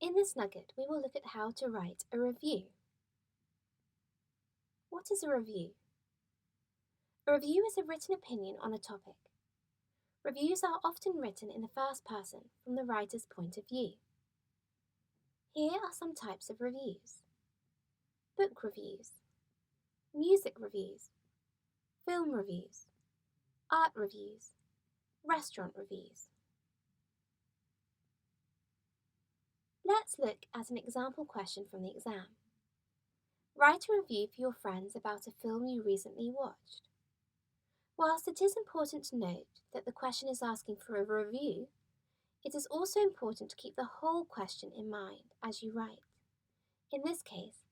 In this nugget, we will look at how to write a review. What is a review? A review is a written opinion on a topic. Reviews are often written in the first person from the writer's point of view. Here are some types of reviews: book reviews, music reviews, film reviews, art reviews, restaurant reviews. Let's look at an example question from the exam. Write a review for your friends about a film you recently watched. Whilst it is important to note that the question is asking for a review, it is also important to keep the whole question in mind as you write. In this case,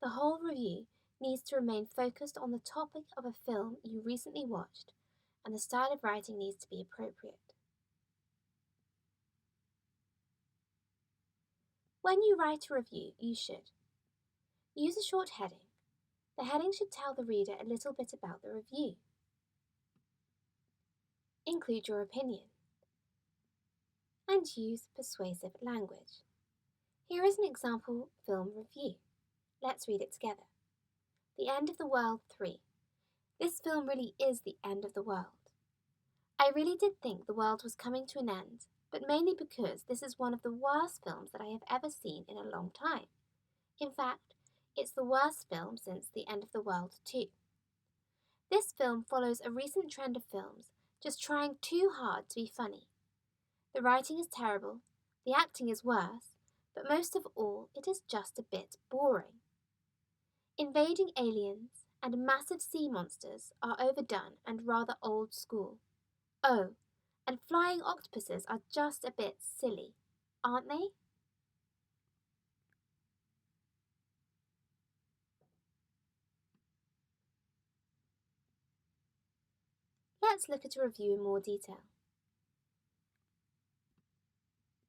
the whole review needs to remain focused on the topic of a film you recently watched, and the style of writing needs to be appropriate. When you write a review, you should use a short heading. The heading should tell the reader a little bit about the review. Include your opinion. And use persuasive language. Here is an example film review. Let's read it together. The End of the World 3. This film really is the end of the world. I really did think the world was coming to an end, but mainly because this is one of the worst films that I have ever seen in a long time. In fact, it's the worst film since The End of the World 2. This film follows a recent trend of films just trying too hard to be funny. The writing is terrible, the acting is worse, but most of all, it is just a bit boring. Invading aliens and massive sea monsters are overdone and rather old school. Oh, and flying octopuses are just a bit silly, aren't they? Let's look at a review in more detail.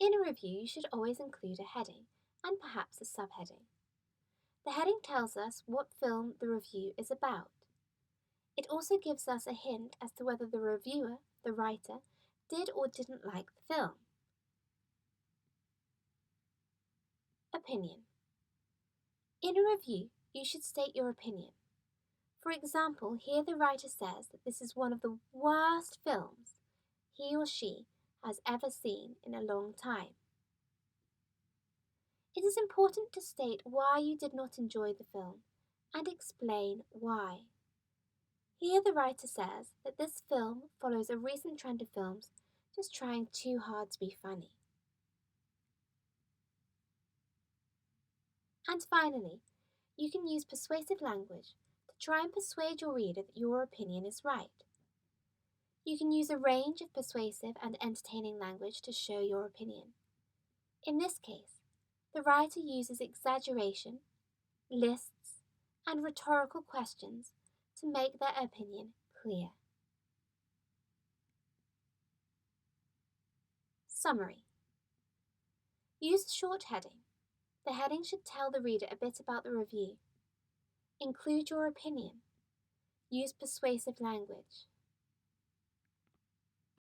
In a review, you should always include a heading and perhaps a subheading. The heading tells us what film the review is about. It also gives us a hint as to whether the reviewer, the writer, did or didn't like the film. Opinion. In a review, you should state your opinion. For example, here the writer says that this is one of the worst films he or she has ever seen in a long time. It is important to state why you did not enjoy the film and explain why. Here the writer says that this film follows a recent trend of films just trying too hard to be funny. And finally, you can use persuasive language to try and persuade your reader that your opinion is right. You can use a range of persuasive and entertaining language to show your opinion. In this case, the writer uses exaggeration, lists, and rhetorical questions to make their opinion clear. Summary. Use a short heading. The heading should tell the reader a bit about the review. Include your opinion. Use persuasive language.